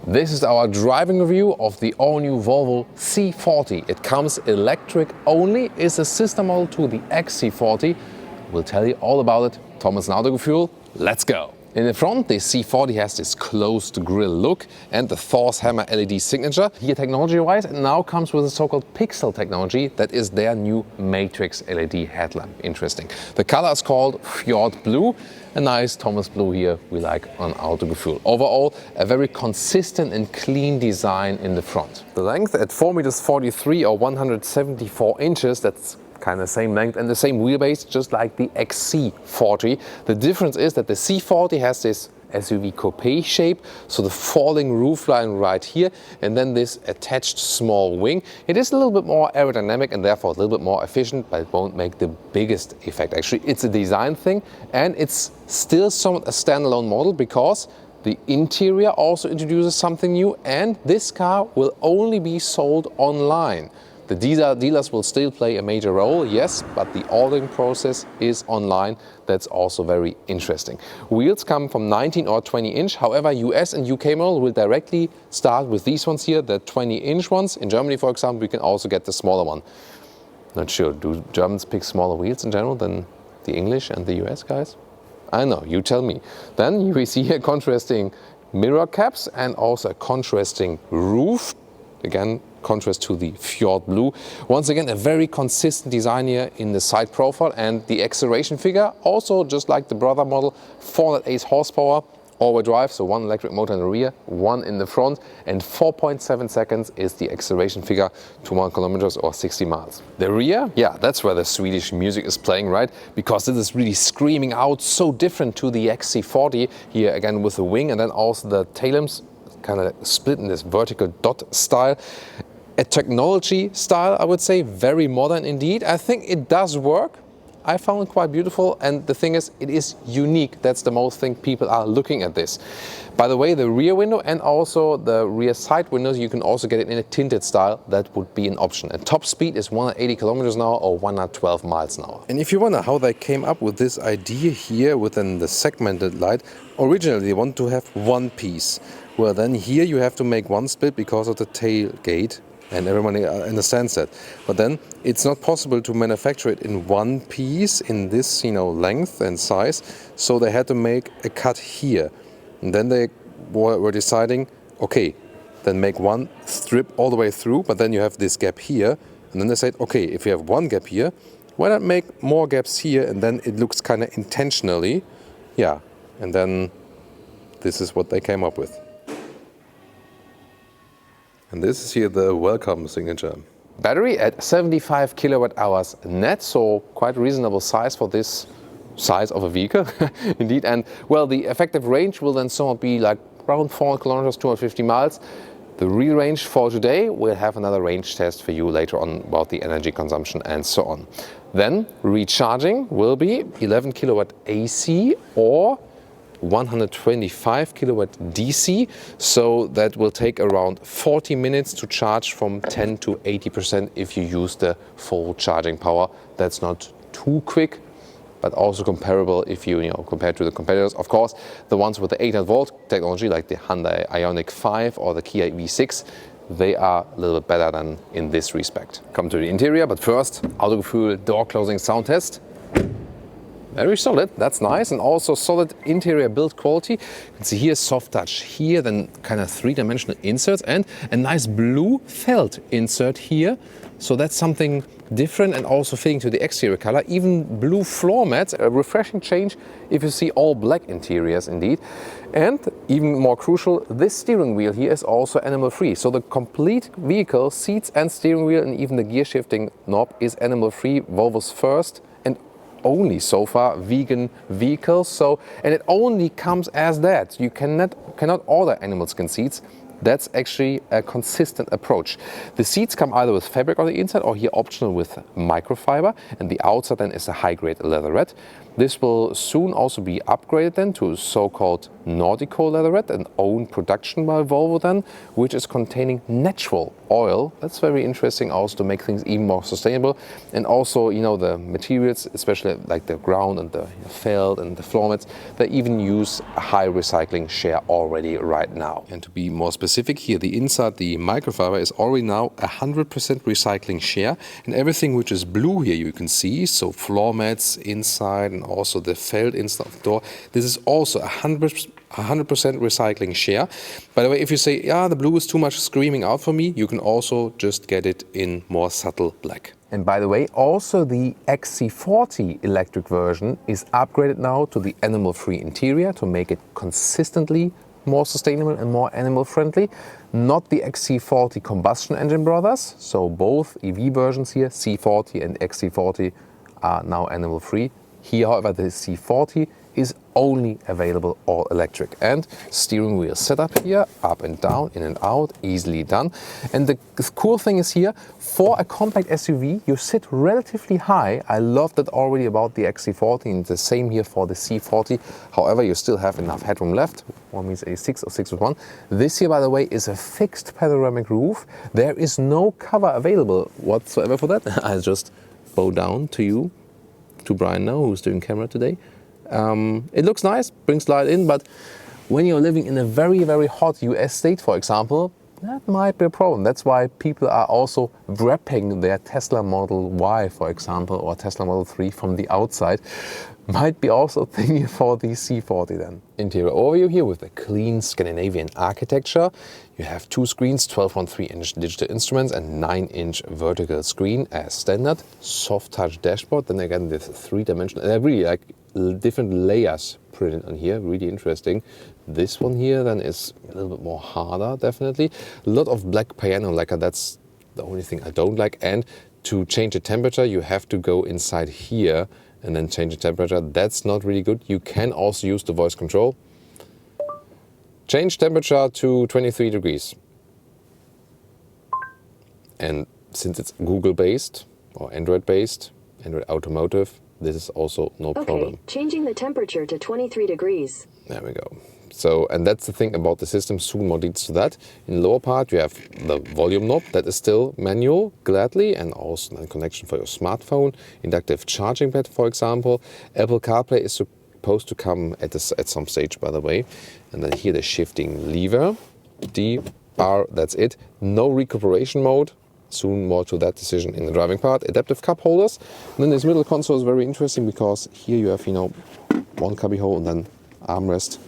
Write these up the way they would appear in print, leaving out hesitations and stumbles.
This is our driving review of the all-new Volvo C40. It comes electric only, is a sister model to the XC40. We'll tell you all about it. Thomas and Autogefühl, let's go! In the front, the C40 has this closed grille look and the Thor's hammer LED signature. Here, technology-wise, it now comes with a so-called pixel technology. That is their new matrix LED headlamp. Interesting. The color is called Fjord Blue. A nice Thomas blue here we like on Autogefühl. Overall, a very consistent and clean design in the front. The length at 4,43 meters or 174 inches, that's kind of the same length and the same wheelbase, just like the XC40. The difference is that the C40 has this SUV coupe shape, so the falling roofline right here, and then this attached small wing. It is a little bit more aerodynamic and therefore a little bit more efficient, but it won't make the biggest effect. Actually, it's a design thing, and it's still somewhat a standalone model because the interior also introduces something new, and this car will only be sold online. The dealers will still play a major role, yes, but the ordering process is online. That's also very interesting. Wheels come from 19 or 20 inch. However, US and UK model will directly start with these ones here, the 20-inch ones. In Germany, for example, we can also get the smaller one. Not sure, do Germans pick smaller wheels in general than the English and the US guys? I know, you tell me. Then we see here contrasting mirror caps and also a contrasting roof. Again, contrast to the Fjord Blue. Once again, a very consistent design here in the side profile, and the acceleration figure also just like the brother model, 408 horsepower, all-wheel drive, so one electric motor in the rear, one in the front, and 4.7 seconds is the acceleration figure to 1 kilometers or 60 miles. The rear, yeah, that's where the Swedish music is playing, right? Because this is really screaming out, so different to the XC40 here, again with the wing and then also the tail lamps kind of split in this vertical dot style. A technology style, I would say, very modern indeed. I think it does work. I found it quite beautiful, and the thing is, it is unique. That's the most thing people are looking at this. By the way, the rear window and also the rear side windows, you can also get it in a tinted style. That would be an option. And top speed is 180 kilometers an hour or 112 miles an hour. And if you wonder how they came up with this idea here within the segmented light, originally they want to have one piece. Well, then here you have to make one split because of the tailgate, and everyone understands that. But then it's not possible to manufacture it in one piece in this, length and size. So they had to make a cut here. And then they were deciding, okay, then make one strip all the way through, but then you have this gap here. And then they said, okay, if you have one gap here, why not make more gaps here? And then it looks kind of intentionally. Yeah, and then this is what they came up with. And this is here the welcome signature. Battery at 75 kilowatt hours net, so quite reasonable size for this size of a vehicle, indeed. And well, the effective range will then somewhat be like around 400 kilometers, 250 miles. The real range for today, we'll have another range test for you later on about the energy consumption and so on. Then recharging will be 11 kilowatt AC or 125 kilowatt DC, so that will take around 40 minutes to charge from 10 to 80% if you use the full charging power. That's not too quick, but also comparable if you compared to the competitors. Of course, the ones with the 800 volt technology like the Hyundai Ioniq 5 or the Kia EV6, they are a little bit better than in this respect. Come to the interior, but first, Autogefühl door closing sound test. Very solid, that's nice, and also solid interior build quality. You can see here soft touch here, then kind of three-dimensional inserts and a nice blue felt insert here. So that's something different and also fitting to the exterior color. Even blue floor mats, a refreshing change if you see all black interiors indeed. And even more crucial, this steering wheel here is also animal-free. So the complete vehicle, seats and steering wheel and even the gear shifting knob is animal-free, Volvo's first and only so far vegan vehicles. So, and it only comes as that. You cannot order animal skin seats. That's actually a consistent approach. The seats come either with fabric on the inside or here optional with microfiber, and the outside then is a high-grade leatherette. This will soon also be upgraded then to so-called Nordico leatherette, an own production by Volvo then, which is containing natural oil. That's very interesting also to make things even more sustainable. And also, you know, the materials, especially like the ground and the felt and the floor mats, they even use a high recycling share already right now. And to be more specific here, the inside, the microfiber is already now 100% recycling share. And everything which is blue here you can see, so floor mats inside and also the felt inside of the door, this is also 100% recycling share. By the way, if you say, yeah, the blue is too much screaming out for me, you can also just get it in more subtle black. And by the way, also the XC40 electric version is upgraded now to the animal-free interior to make it consistently more sustainable and more animal friendly. Not the XC40 combustion engine brothers, so both EV versions here, C40 and XC40, are now animal free. Here, however, the C40 is only available all electric. And steering wheel setup here, up and down, in and out, easily done. And the cool thing is here, for a compact SUV, you sit relatively high. I love that already about the XC40, and the same here for the C40. However, you still have enough headroom left. One means A6 or 6 with 1. This here, by the way, is a fixed panoramic roof. There is no cover available whatsoever for that. I'll just bow down to you, to Brian now, who's doing camera today. It looks nice, brings light in, but when you're living in a very, very hot US state, for example, that might be a problem. That's why people are also wrapping their Tesla Model Y, for example, or Tesla Model 3 from the outside. Might be also a thing for the C40 then. Interior overview here with a clean Scandinavian architecture. You have two screens, 12.3-inch digital instruments and 9-inch vertical screen as standard. Soft touch dashboard, then again this three-dimensional, and I really like different layers printed on here, really interesting. This one here then is a little bit more harder, definitely. A lot of black piano lacquer, that's the only thing I don't like. And to change the temperature, you have to go inside here and then change the temperature. That's not really good. You can also use the voice control. Change temperature to 23 degrees. And since it's Google based or Android based, Android Automotive, this is also no problem. Changing the temperature to 23 degrees. There we go. So, and that's the thing about the system, soon more details to that. In the lower part you have the volume knob, that is still manual, gladly, and also a connection for your smartphone, inductive charging pad, for example. Apple CarPlay is supposed to come at some stage, by the way. And then here the shifting lever, D, bar, that's it. No recuperation mode. Soon more to that decision in the driving part. Adaptive cup holders. And then this middle console is very interesting because here you have, you know, one cubby hole and then armrest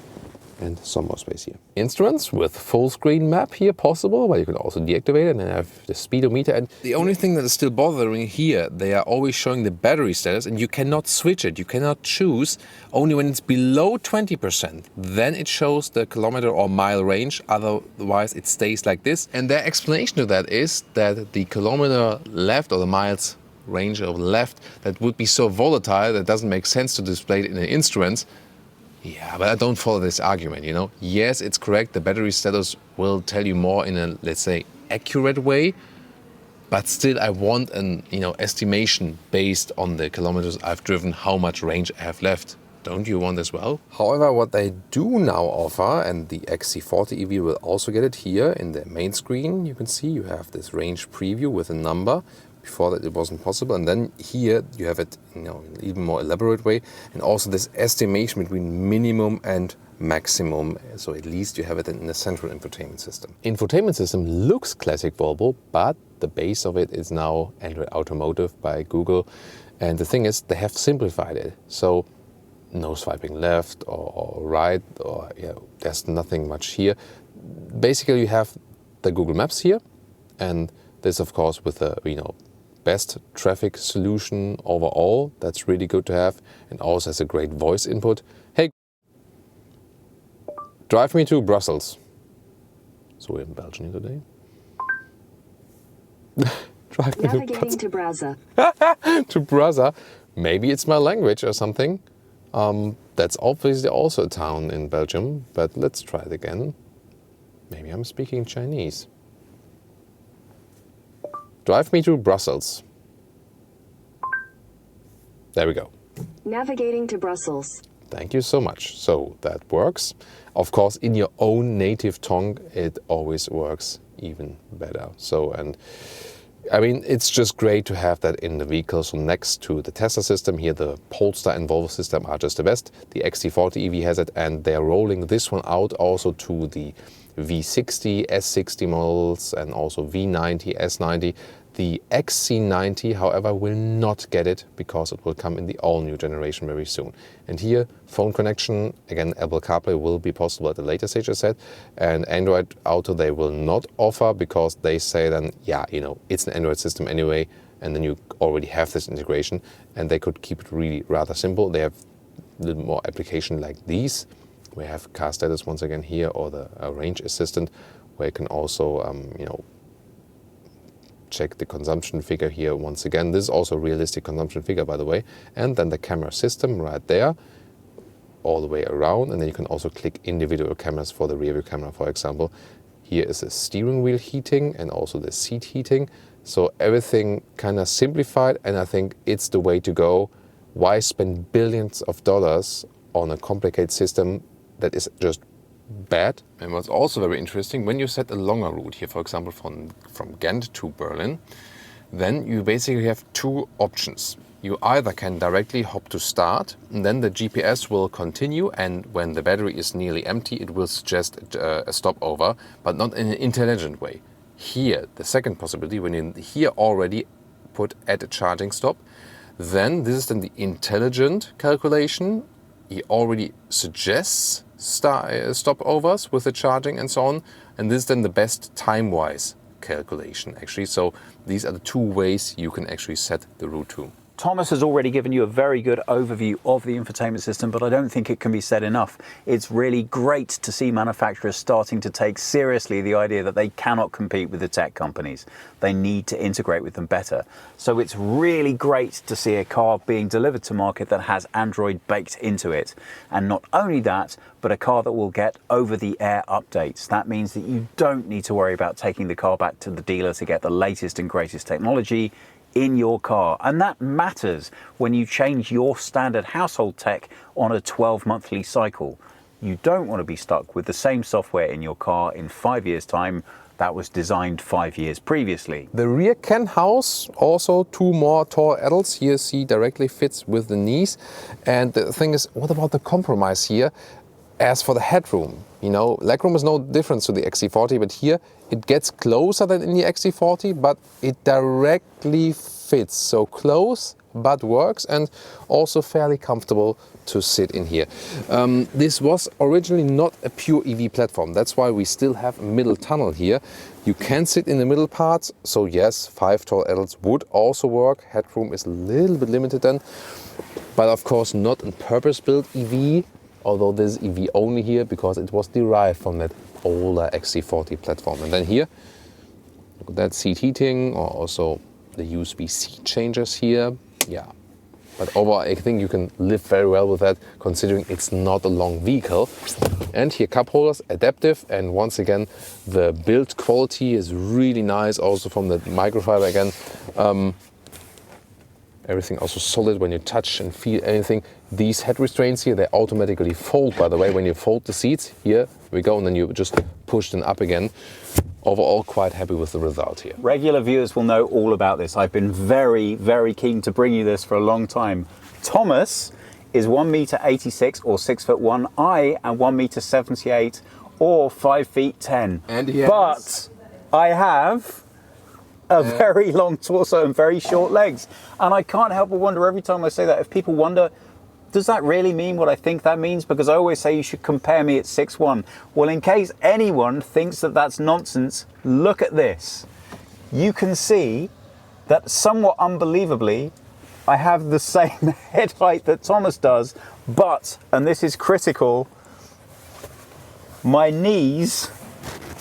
and some more space here. Instruments with full screen map here possible, but you can also deactivate it and then have the speedometer. And the only thing that is still bothering here, they are always showing the battery status and you cannot switch it. You cannot choose. Only when it's below 20%, then it shows the kilometer or mile range. Otherwise it stays like this. And their explanation to that is that the kilometer left or the miles range of left, that would be so volatile that it doesn't make sense to display it in the instruments. Yeah, but I don't follow this argument, you know. Yes, it's correct, the battery status will tell you more in a, let's say, accurate way, but still I want an, you know, estimation based on the kilometers I've driven, how much range I have left. Don't you want as well? However, what they do now offer, and the XC40 EV will also get it here in the main screen, you can see you have this range preview with a number. Before that it wasn't possible, and then here you have it, you know, in an even more elaborate way, and also this estimation between minimum and maximum, so at least you have it in the central infotainment system. Infotainment system looks classic Volvo, but the base of it is now Android Automotive by Google, and the thing is they have simplified it, so no swiping left or right, or there's nothing much here. Basically you have the Google Maps here, and this of course with the, you know, best traffic solution overall. That's really good to have, and also has a great voice input. Hey, drive me to Brussels. So we're in Belgium today. Drive me Navigating to Braza. To Braza. Maybe it's my language or something. That's obviously also a town in Belgium, but let's try it again. Maybe I'm speaking Chinese. Drive me to Brussels. There we go. Navigating to Brussels. Thank you so much. So that works. Of course, in your own native tongue, it always works even better. So, and I mean, it's just great to have that in the vehicle. So next to the Tesla system here, the Polestar and Volvo system are just the best. The XC40 EV has it, and they're rolling this one out also to the V60, S60 models, and also V90, S90. The XC90, however, will not get it because it will come in the all-new generation very soon. And here, phone connection, again, Apple CarPlay will be possible at a later stage, I said. And Android Auto they will not offer because they say then, yeah, you know, it's an Android system anyway, and then you already have this integration. And they could keep it really rather simple. They have a little more application like these. We have car status once again here, or the range assistant, where you can also, you know, check the consumption figure here once again. This is also a realistic consumption figure, by the way. And then the camera system right there, all the way around. And then you can also click individual cameras for the rear view camera, for example. Here is the steering wheel heating and also the seat heating. So everything kind of simplified, and I think it's the way to go. Why spend billions of dollars on a complicated system that is just bad? And what's also very interesting, when you set a longer route here, for example, from Ghent to Berlin, then you basically have two options. You either can directly hop to start, and then the GPS will continue, and when the battery is nearly empty, it will suggest a stopover, but not in an intelligent way. Here, the second possibility, when you here already put at a charging stop, then this is then the intelligent calculation. He already suggests stopovers with the charging and so on, and this is then the best time-wise calculation actually. So these are the two ways you can actually set the route to. Thomas has already given you a very good overview of the infotainment system, but I don't think it can be said enough. It's really great to see manufacturers starting to take seriously the idea that they cannot compete with the tech companies. They need to integrate with them better. So it's really great to see a car being delivered to market that has Android baked into it. And not only that, but a car that will get over-the-air updates. That means that you don't need to worry about taking the car back to the dealer to get the latest and greatest technology in your car. And that matters when you change your standard household tech on a 12-monthly cycle. You don't want to be stuck with the same software in your car in 5 years' time that was designed 5 years previously. The rear can house also two more tall adults. Here see directly fits with the knees. And the thing is, what about the compromise here? As for the headroom, you know, legroom is no different to the XC40, but here it gets closer than in the XC40, but it directly fits. So close, but works, and also fairly comfortable to sit in here. This was originally not a pure EV platform. That's why we still have a middle tunnel here. You can sit in the middle parts. So yes, 5 tall adults would also work. Headroom is a little bit limited then, but of course not a purpose-built EV. Although this is EV only here because it was derived from that older XC40 platform. And then here, look at that seat heating, or also the USB seat changers here. Yeah, but overall I think you can live very well with that, considering it's not a long vehicle. And here cup holders, adaptive, and once again the build quality is really nice, also from the microfiber again. Everything also solid when you touch and feel anything. These head restraints here, they automatically fold, by the way, when you fold the seats. Here we go, and then you just push them up again. Overall, quite happy with the result here. Regular viewers will know all about this. I've been very, very keen to bring you this for a long time. Thomas is 1m86 or 6'1". I am 1m78 or 5'10". And he has... But I have a very long torso and very short legs. And I can't help but wonder every time I say that, if people wonder, does that really mean what I think that means? Because I always say you should compare me at 6'1". Well, in case anyone thinks that that's nonsense, look at this. You can see that somewhat unbelievably, I have the same head height that Thomas does, but, and this is critical, my knees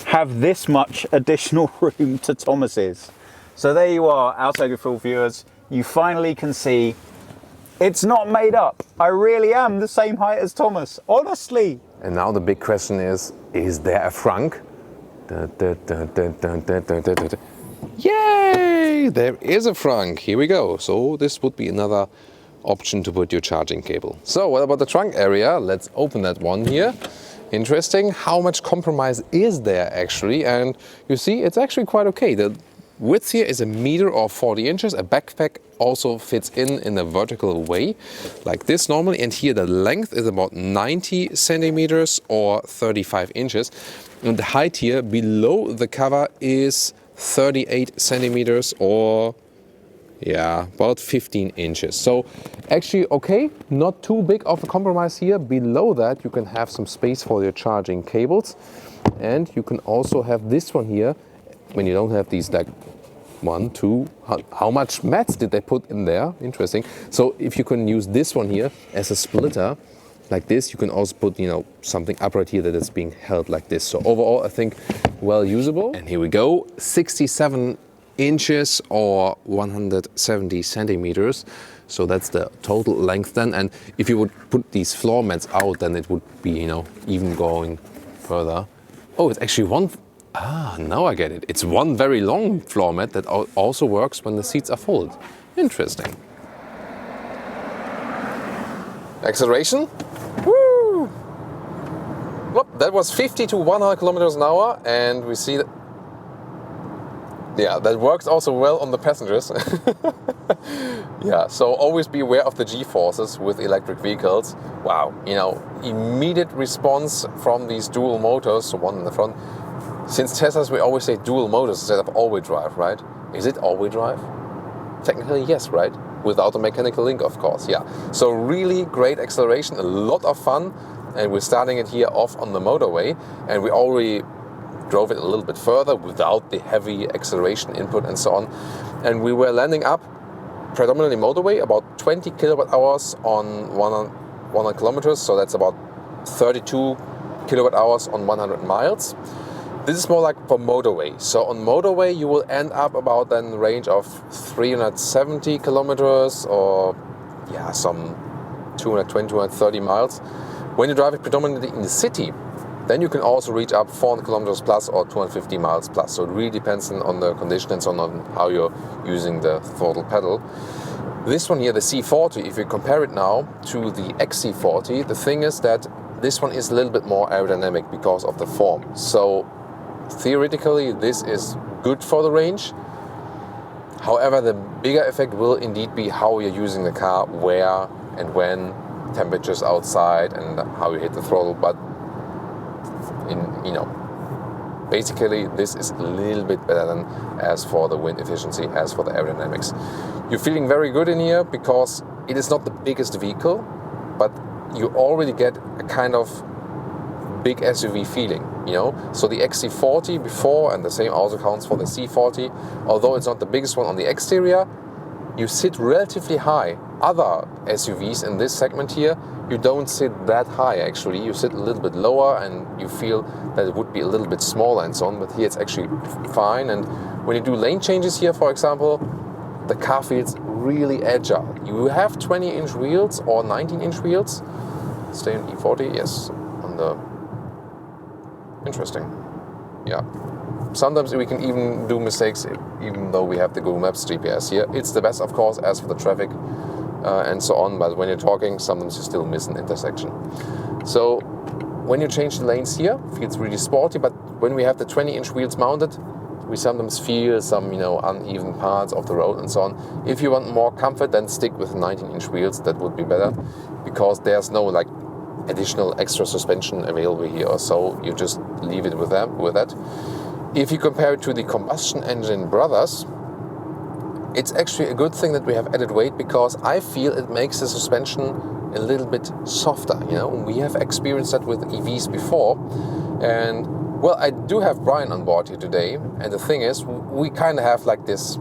have this much additional room to Thomas's. So there you are, Autogefühl viewers. You finally can see it's not made up. I really am the same height as Thomas, honestly. And now the big question is there a Frunk? Yay! There is a Frunk. Here we go. So this would be another option to put your charging cable. So what about the trunk area? Let's open that one here. Interesting, how much compromise is there actually? And you see, it's actually quite okay. The width here is 1 meter or 40 inches. A backpack also fits in a vertical way, like this normally. And here the length is about 90 centimeters or 35 inches. And the height here below the cover is 38 centimeters or about 15 inches. So actually okay, not too big of a compromise here. Below that you can have some space for your charging cables, and you can also have this one here when you don't have these like 1, 2, how much mats did they put in there? Interesting. So if you can use this one here as a splitter like this, you can also put, something upright here that is being held like this. So overall I think well usable. And here we go, 67 inches or 170 centimeters. So that's the total length then. And if you would put these floor mats out, then it would be, even going further. Oh, it's actually one. Now I get it. It's one very long floor mat that also works when the seats are folded. Interesting. Acceleration. Woo! Whoop, that was 50 to 100 kilometers an hour, and we see that. Yeah, that works also well on the passengers. So always be aware of the G-forces with electric vehicles. Wow, immediate response from these dual motors, so one in the front. Since Teslas, we always say dual motors instead of all-wheel drive, right? Is it all-wheel drive? Technically, yes, right? Without a mechanical link, of course, yeah. So really great acceleration, a lot of fun. And we're starting it here off on the motorway. And we already drove it a little bit further without the heavy acceleration input and so on. And we were landing up predominantly motorway, about 20 kilowatt hours on 100 kilometers. So that's about 32 kilowatt hours on 100 miles. This is more like for motorway. So on motorway you will end up about then range of 370 kilometers or some 220, 230 miles. When you drive it predominantly in the city, then you can also reach up 400 kilometers plus or 250 miles plus. So it really depends on the conditions and on how you're using the throttle pedal. This one here, the C40, if you compare it now to the XC40, the thing is that this one is a little bit more aerodynamic because of the form. So theoretically, this is good for the range. However, the bigger effect will indeed be how you're using the car, where and when, temperatures outside, and how you hit the throttle. But basically, this is a little bit better than as for the wind efficiency, as for the aerodynamics. You're feeling very good in here because it is not the biggest vehicle, but you already get a kind of big SUV feeling, So the XC40 before, and the same also counts for the C40, although it's not the biggest one on the exterior, you sit relatively high. Other SUVs in this segment here, you don't sit that high actually. You sit a little bit lower and you feel that it would be a little bit smaller and so on, but here it's actually fine. And when you do lane changes here, for example, the car feels really agile. You have 20-inch wheels or 19-inch wheels. Stay on E40, yes, on the... Interesting. Yeah. Sometimes we can even do mistakes even though we have the Google Maps GPS here. It's the best, of course, as for the traffic and so on, but when you're talking, sometimes you still miss an intersection. So when you change the lanes here, it feels really sporty, but when we have the 20-inch wheels mounted, we sometimes feel some, uneven parts of the road and so on. If you want more comfort, then stick with 19-inch wheels. That would be better because there's no additional extra suspension available here or so. You just leave it with that. If you compare it to the combustion engine brothers, it's actually a good thing that we have added weight because I feel it makes the suspension a little bit softer. We have experienced that with EVs before, and well, I do have Brian on board here today, and the thing is, we kind of have this,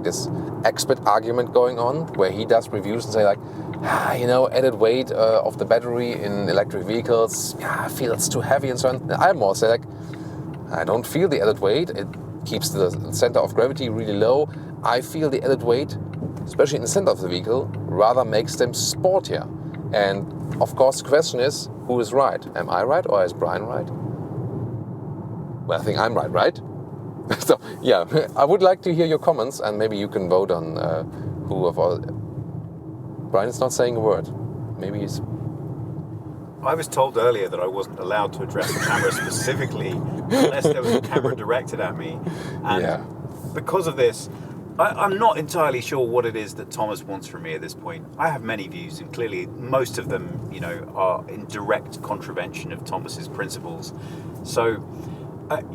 this expert argument going on where he does reviews and say added weight of the battery in electric vehicles, I feel it's too heavy and so on. And I more say I don't feel the added weight. It keeps the center of gravity really low. I feel the added weight, especially in the center of the vehicle, rather makes them sportier. And of course the question is, who is right? Am I right or is Brian right? Well, I think I'm right? So yeah, I would like to hear your comments and maybe you can vote on who of all Brian's not saying a word. Maybe he's... I was told earlier that I wasn't allowed to address the camera specifically unless there was a camera directed at me. And because of this, I'm not entirely sure what it is that Thomas wants from me at this point. I have many views, and clearly most of them, are in direct contravention of Thomas's principles. So,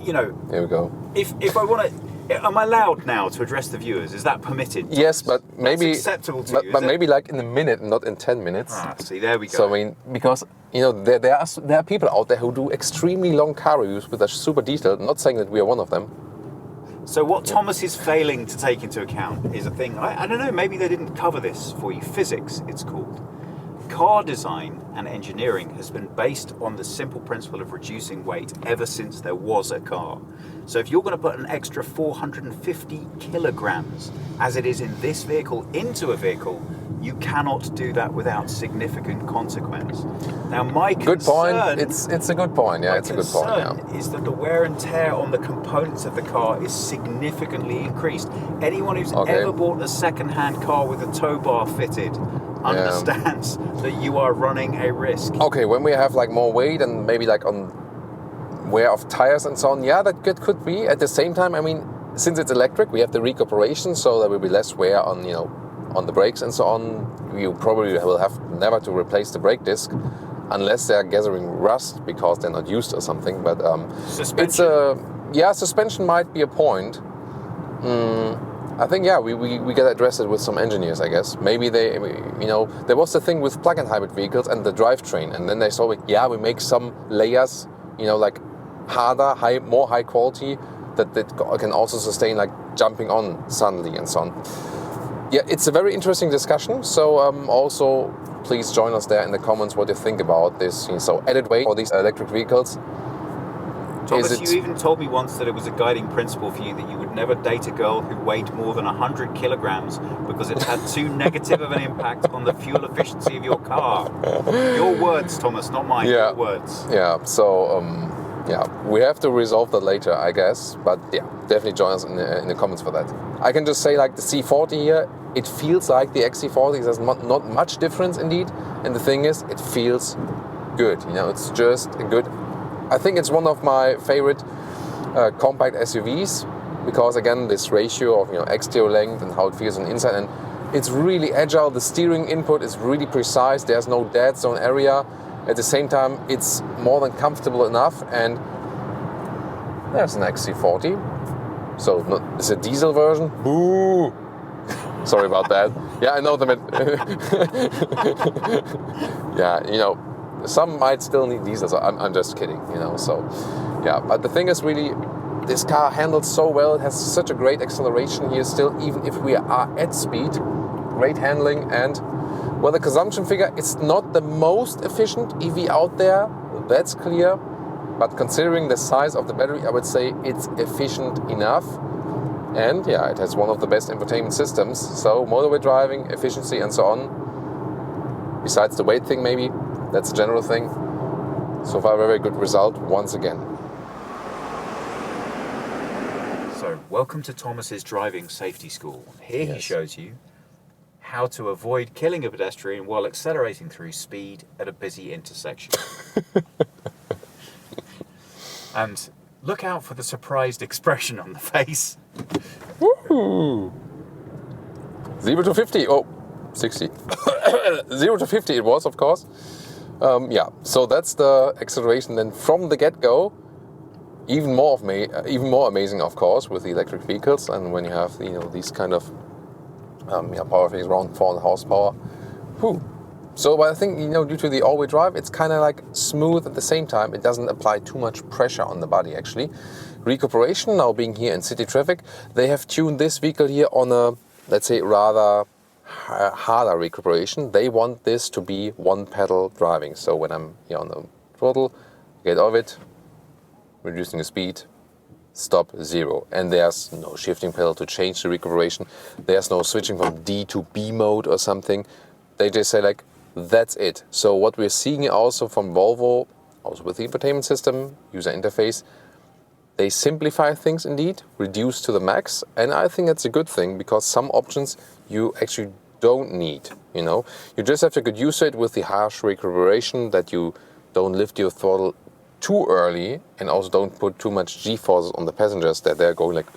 Here we go. If I want to, am I allowed now to address the viewers? Is that permitted? Yes, but maybe... That's acceptable to you, but maybe like in a minute, not in 10 minutes. See, there we go. So, I mean, because, there are people out there who do extremely long car reviews with a super detailed, not saying that we are one of them. So what Thomas is failing to take into account is a thing, I don't know, maybe they didn't cover this for you. Physics, it's called. Car design and engineering has been based on the simple principle of reducing weight ever since there was a car. So if you're going to put an extra 450 kilograms, as it is in this vehicle, into a vehicle, you cannot do that without significant consequence. Now, my concern... Good point. It's a good point. Yeah, it's a good point. Yeah. Is that the wear and tear on the components of the car is significantly increased. Anyone who's ever bought a second-hand car with a tow bar fitted understands that you are running a risk. Okay, when we have like more weight and maybe like on wear of tires and so on, that could be. At the same time, I mean, since it's electric, we have the recuperation, so there will be less wear on on the brakes and so on. You probably will have never to replace the brake disc unless they're gathering rust because they're not used or something. But suspension. Suspension might be a point. I think we gotta address it with some engineers, I guess. Maybe they, there was the thing with plug-in hybrid vehicles and the drivetrain, and then they saw we make some layers, like harder, more high quality that can also sustain like jumping on suddenly and so on. Yeah, it's a very interesting discussion. So also please join us there in the comments what you think about this. So added weight for these electric vehicles. Thomas, you even told me once that it was a guiding principle for you that you would never date a girl who weighed more than 100 kilograms because it had too negative of an impact on the fuel efficiency of your car. Your words, Thomas, not mine. Your words. Yeah. So we have to resolve that later, I guess. But definitely join us in the comments for that. I can just say, like the C40 here, it feels like the XC40. There's not much difference indeed. And the thing is, it feels good. It's just a good. I think it's one of my favorite compact SUVs because again, this ratio of exterior length and how it feels on the inside, and it's really agile. The steering input is really precise. There's no dead zone area. At the same time, it's more than comfortable enough. And there's an XC40. So it's a diesel version. Boo! Sorry about that. Yeah, I know them. Some might still need diesel, so I'm just kidding, So, but the thing is really, this car handles so well. It has such a great acceleration here still, even if we are at speed. Great handling, and well, the consumption figure, it's not the most efficient EV out there. That's clear. But considering the size of the battery, I would say it's efficient enough. And it has one of the best infotainment systems. So motorway driving, efficiency, and so on. Besides the weight thing, maybe. That's a general thing. So far, a very good result once again. So, welcome to Thomas's driving safety school. Here he shows you how to avoid killing a pedestrian while accelerating through speed at a busy intersection. And look out for the surprised expression on the face. Woo! 0 to 50. Oh, 60. 0 to 50 it was, of course. So that's the acceleration. Then from the get-go, even more amazing, of course, with the electric vehicles, and when you have these kind of power figures around 400 horsepower. So, but I think due to the all-wheel drive, it's kind of like smooth at the same time. It doesn't apply too much pressure on the body actually. Recuperation, now being here in city traffic, they have tuned this vehicle here on a, let's say, rather harder recuperation. They want this to be one pedal driving. So when I'm here on the throttle, get off it, reducing the speed, stop, 0. And there's no shifting pedal to change the recuperation. There's no switching from D to B mode or something. They just say like, that's it. So what we're seeing also from Volvo, also with the infotainment system, user interface, they simplify things indeed, reduce to the max. And I think that's a good thing because some options you actually don't need, you know. You just have to get used to it with the harsh recuperation, that you don't lift your throttle too early and also don't put too much G-forces on the passengers that they're going like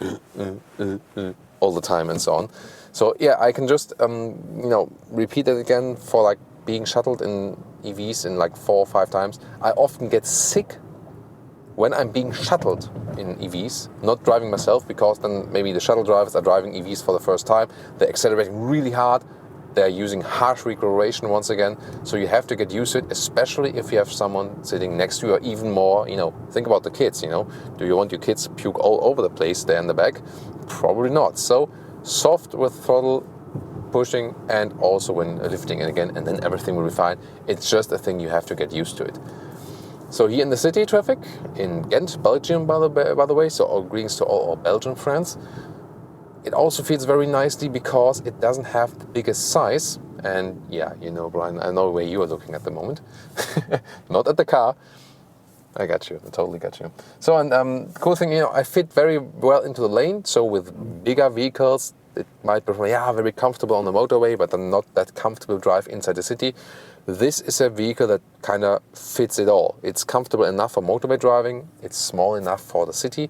all the time and so on. So yeah, I can just repeat it again for like being shuttled in EVs in like 4 or 5 times. I often get sick when I'm being shuttled in EVs, not driving myself, because then maybe the shuttle drivers are driving EVs for the first time. They're accelerating really hard. They're using harsh recuperation once again. So you have to get used to it, especially if you have someone sitting next to you, or even more, think about the kids, Do you want your kids to puke all over the place there in the back? Probably not. So soft with throttle pushing and also when lifting it again, and then everything will be fine. It's just a thing, you have to get used to it. So here in the city traffic, in Ghent, Belgium, by the way, so all greetings to all our Belgian friends. It also feels very nicely because it doesn't have the biggest size. And yeah, Brian, I know where you are looking at the moment. Not at the car. I got you, I totally got you. So, and cool thing, I fit very well into the lane. So with bigger vehicles, it might be very comfortable on the motorway, but then not that comfortable drive inside the city. This is a vehicle that kind of fits it all. It's comfortable enough for motorway driving, it's small enough for the city,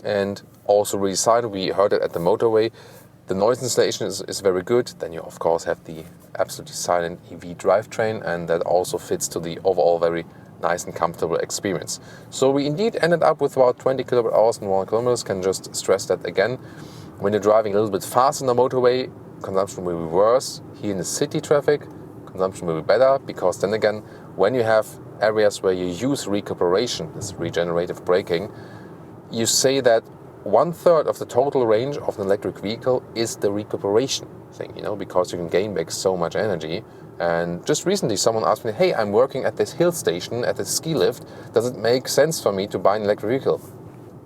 and also really silent. We heard it at the motorway. The noise insulation is very good. Then you of course have the absolutely silent EV drivetrain, and that also fits to the overall very nice and comfortable experience. So we indeed ended up with about 20 kWh and 1 kilometers. Can just stress that again. When you're driving a little bit fast on the motorway, consumption will be worse. Here in the city traffic, consumption will be better, because then again, when you have areas where you use recuperation, this regenerative braking, you say that 1/3 of the total range of an electric vehicle is the recuperation thing, because you can gain back so much energy. And just recently someone asked me, hey, I'm working at this hill station, at this ski lift, does it make sense for me to buy an electric vehicle?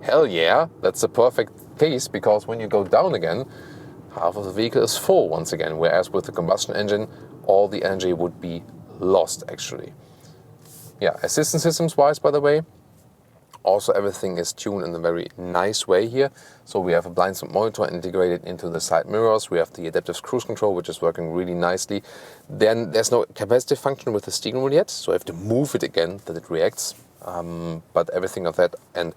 Hell yeah, that's a perfect case, because when you go down again, half of the vehicle is full once again, whereas with the combustion engine, all the energy would be lost actually. Yeah, assistance systems wise, by the way, also everything is tuned in a very nice way here. So we have a blind spot monitor integrated into the side mirrors. We have the adaptive cruise control, which is working really nicely. Then there's no capacitive function with the steering wheel yet, so I have to move it again that it reacts. But everything of that, and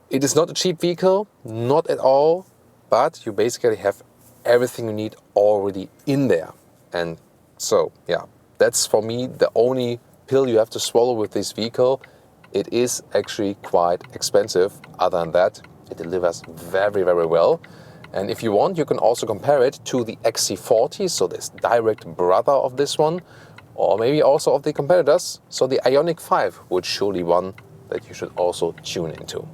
it is not a cheap vehicle, not at all, but you basically have everything you need already in there. And so, yeah, that's for me the only pill you have to swallow with this vehicle. It is actually quite expensive. Other than that, it delivers very, very well. And if you want, you can also compare it to the XC40, so this direct brother of this one, or maybe also of the competitors. So the Ioniq 5 would surely one that you should also tune into.